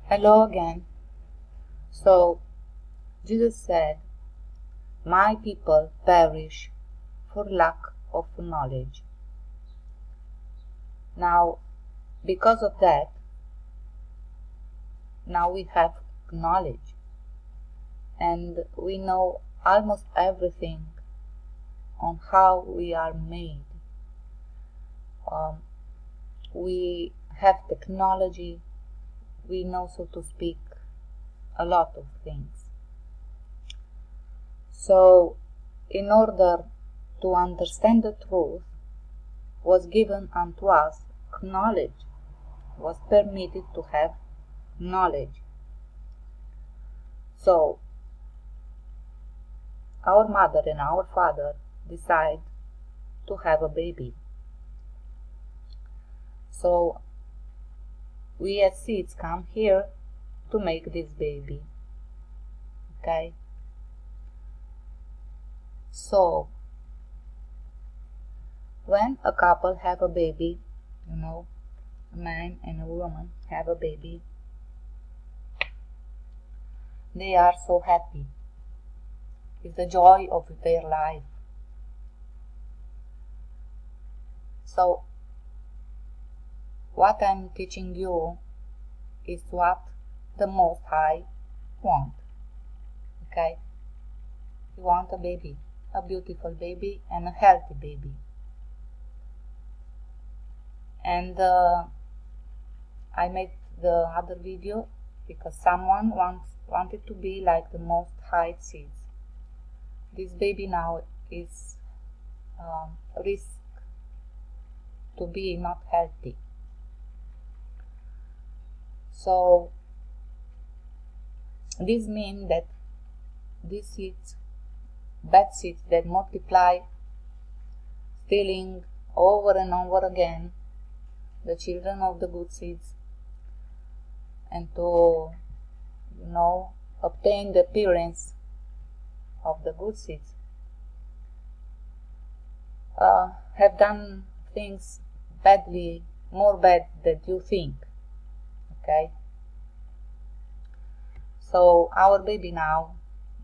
Hello again. So, Jesus said, "My people perish for lack of knowledge." Now, because of that, now we have knowledge and we know almost everything on how we are made. We have technology, we know, so to speak, a lot of things. So, in order to understand the truth, was given unto us knowledge, was permitted to have knowledge. So, our mother and our father decide to have a baby. So, we as seeds come here to make this baby. Okay? So, when a couple have a baby, a man and a woman have a baby, they are so happy. It's the joy of their life. So, what I'm teaching you is what the Most High wants. Okay? You want a baby, a beautiful baby and a healthy baby. And I made the other video because someone wanted to be like the Most High seeds. This baby now is risk to be not healthy. So this means that these seeds, bad seeds that multiply, stealing over and over again the children of the good seeds, and to obtain the appearance of the good seeds, have done things badly, more bad than you think. Okay? So our baby now,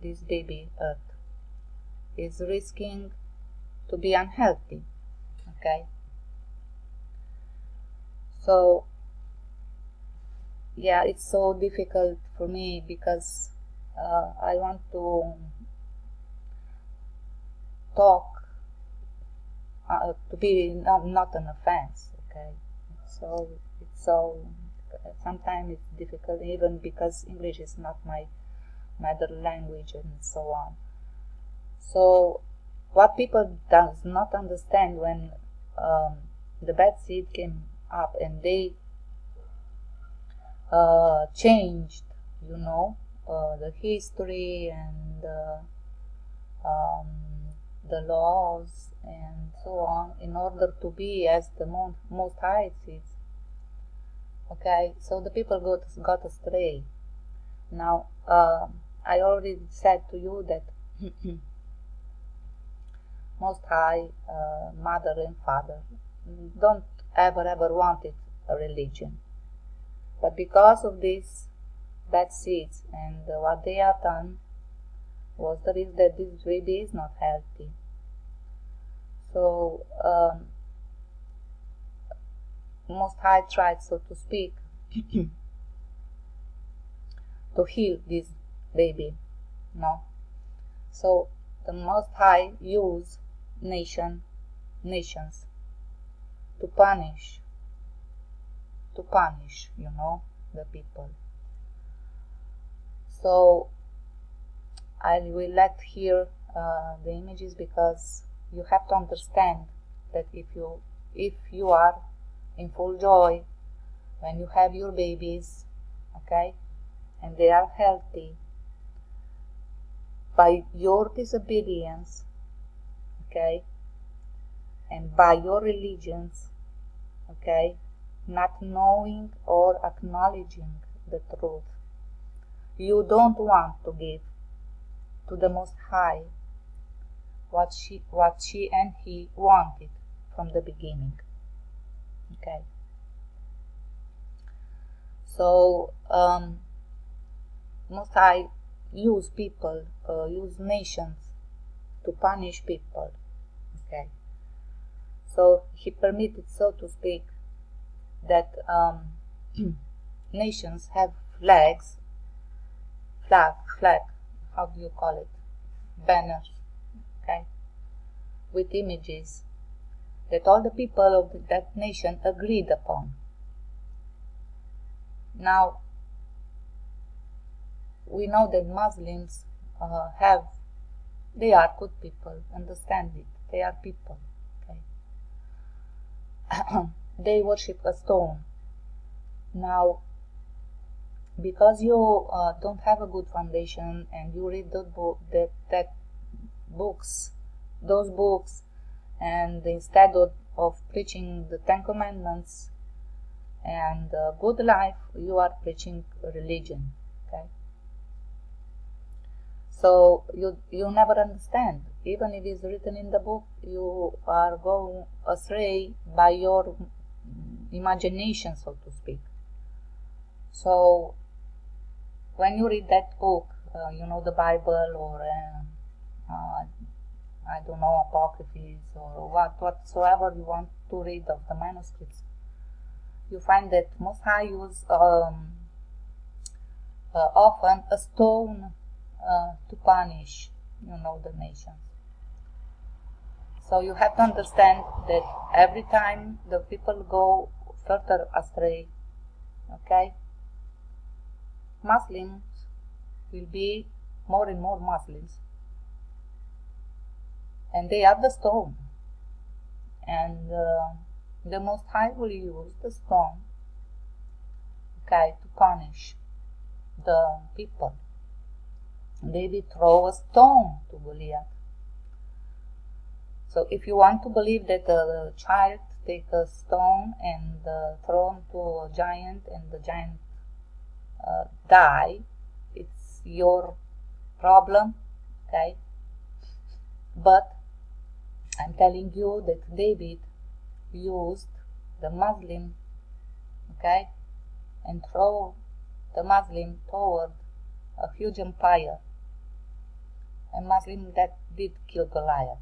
this baby Earth, is risking to be unhealthy. Okay? So yeah, it's so difficult for me because I want to talk to be not an offense. Okay? So sometimes it's difficult, even because English is not my mother language and so on. So what people does not understand, when the bad seed came up and they changed the history and the laws and so on, in order to be as the most high seeds. Okay, so the people got astray. Now, I already said to you that Most High, Mother and Father, don't ever wanted a religion. But because of these bad seeds and what they have done, was the reason that this baby is not healthy. So, Most High tried, so to speak, to heal this baby. No. So the Most High used nations to punish the people. So I will let here the images, because you have to understand that if you are in full joy when you have your babies, okay, and they are healthy, by your disobedience, okay, and by your religions, okay, not knowing or acknowledging the truth, you don't want to give to the Most High what she and he wanted from the beginning. Okay. So Most High use people, use nations to punish people. Okay. So he permitted, so to speak, that nations have flags, flag, how do you call it? Banners, okay, with images that all the people of that nation agreed upon. Now, we know that Muslims they are good people, understand it, they are people, okay. They worship a stone. Now, because you don't have a good foundation and you read those books, and instead of preaching the 10 Commandments and good life, you are preaching religion, okay. So you never understand. Even if it's written in the book, you are going astray by your imagination, so to speak. So when you read that book, the Bible, or I don't know, apocryphs, or whatsoever you want to read of the manuscripts, you find that Most High use often a stone to punish, the nations. So you have to understand that every time the people go further astray, okay, Muslims will be more and more Muslims, and they are the stone, and the Most High will use the stone, okay, to punish the people. They will throw a stone to Goliath. So if you want to believe that a child take a stone and throw him to a giant, and the giant die, it's your problem, okay? But I'm telling you that David used the Muslim, okay, and throw the Muslim toward a huge empire, a Muslim that did kill Goliath,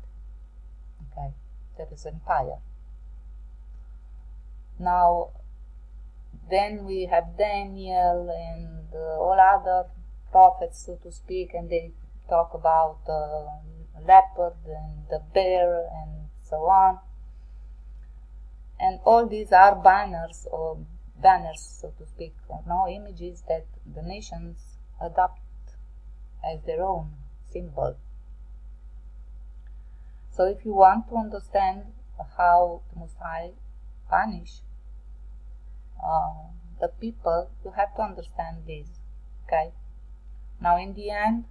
okay, that is empire. Now, then we have Daniel and all other prophets, so to speak, and they talk about the leopard and the bear and so on. And all these are banners, so to speak, images that the nations adopt as their own symbol. So if you want to understand how the Most High punish the people, you have to understand this, okay? Now, in the end,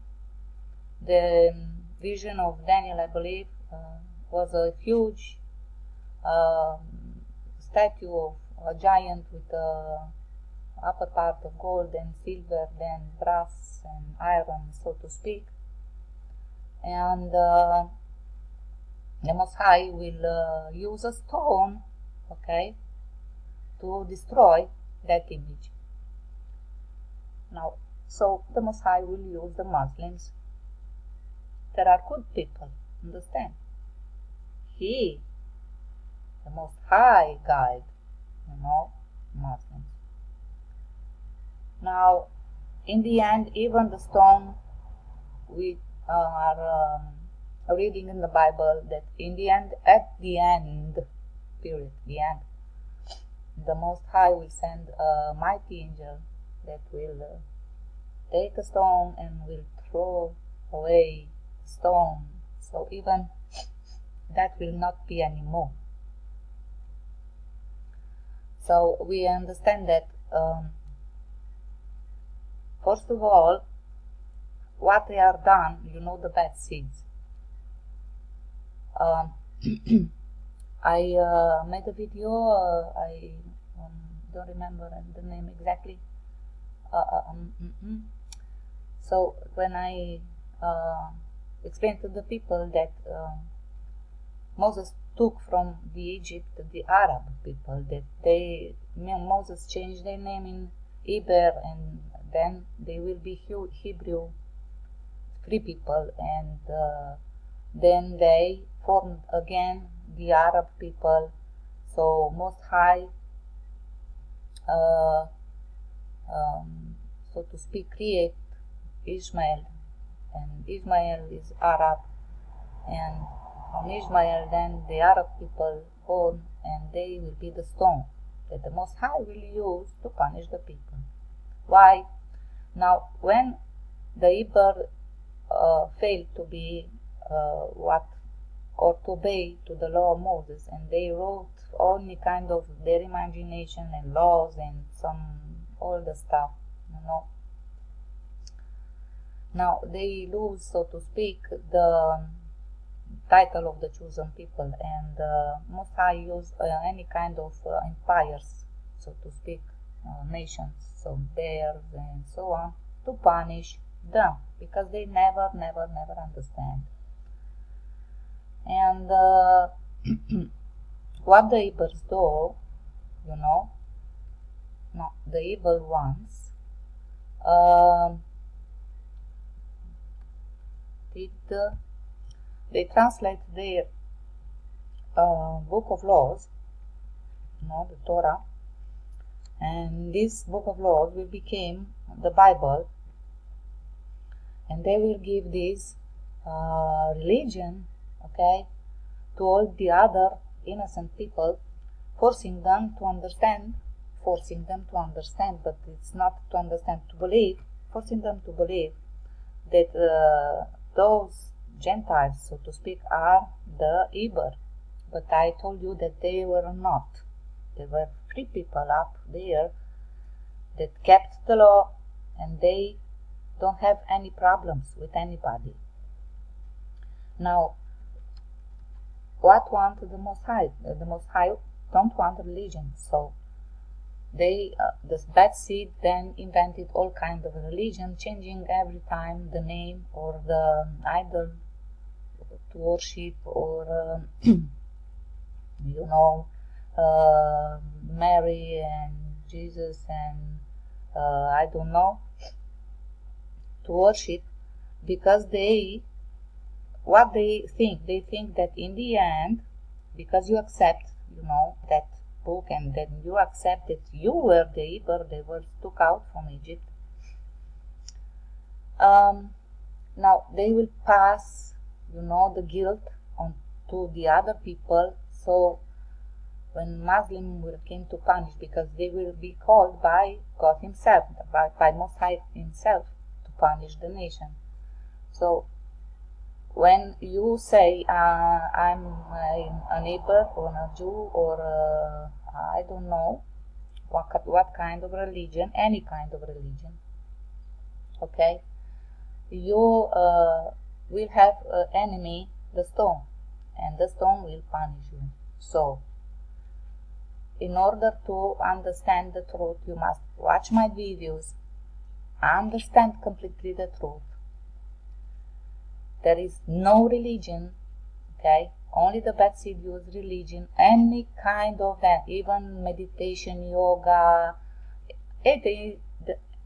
the vision of Daniel, I believe, was a huge statue of a giant with a upper part of gold and silver, then brass and iron, so to speak. And the Most High will use a stone, okay, to destroy that image. Now, so the Most High will use the Muslims. There are good people, understand? He, the Most High guide, Muslims. Now, in the end, even the stone, we are reading in the Bible that in the end, at the end, period, the end, the Most High will send a mighty angel that will take a stone and will throw away the stone. So even that will not be anymore. So we understand that, first of all, what they are done, the bad seeds. I made a video, I don't remember the name exactly. So when I explained to the people that Moses took from the Egypt, the Arab people, that Moses changed their name Eber, and then they will be Hebrew, free people, and then they formed again the Arab people. So Most High, so to speak, create Ishmael, and Ishmael is Arab, and from Ishmael then the Arab people born, and they will be the stone that the Most High will use to punish the people. Why? Now, when the Iber failed to be or to obey to the law of Moses, and they wrote only kind of their imagination and laws and all the stuff, Now they lose, so to speak, the title of the chosen people, and Most High use any kind of empires, so to speak, nations, so bears and so on, to punish them, because they never understand. And what the Ibers do, the evil ones, they translate their book of laws, the Torah, and this book of laws will become the Bible, and they will give this religion, to all the other innocent people, forcing them to understand, but it's not to understand, to believe, forcing them to believe that those Gentiles, so to speak, are the Iber. But I told you that they were not. They were free people up there that kept the law, and they don't have any problems with anybody. Now, what want the Most High? The Most High don't want religion, so they, this bad seed, then invented all kind of religion, changing every time the name or the idol to worship, or Mary and Jesus and I don't know, to worship, because what they think that in the end, because you accept, that book, and then you accept that you were the Iber, they were took out from Egypt. Now they will pass, the guilt on to the other people. So when Muslim will come to punish, because they will be called by God Himself, by Most High Himself, to punish the nation. So when you say I'm a neighbor or a Jew or I don't know what kind of religion, any kind of religion, you will have an enemy, the stone, and the stone will punish you. So in order to understand the truth, you must watch my videos, understand completely the truth. There is no religion, only the bad seed use religion, any kind of that, even meditation, yoga, the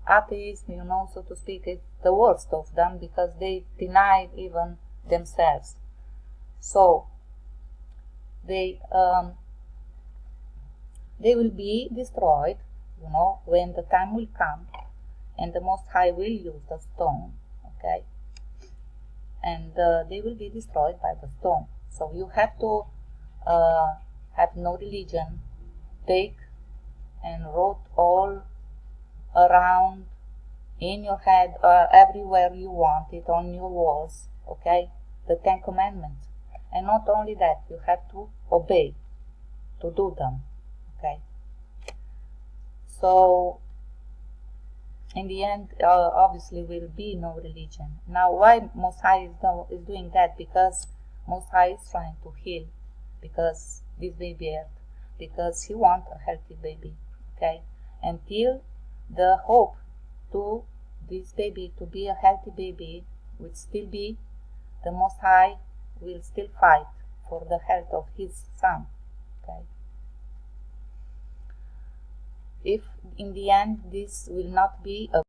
atheism, so to speak, is the worst of them, because they deny even themselves. So they will be destroyed, when the time will come, and the Most High will use the stone, and they will be destroyed by the stone. So you have to have no religion, take and wrote all around in your head, everywhere you want it, on your walls, the 10 Commandments. And not only that, you have to obey, to do them, So in the end, obviously will be no religion. Now, why Most High is doing that? Because Most High is trying to heal, because this baby earth, because He wants a healthy baby, until the hope to this baby to be a healthy baby will still be, the Most High will still fight for the health of His son, if in the end this will not be a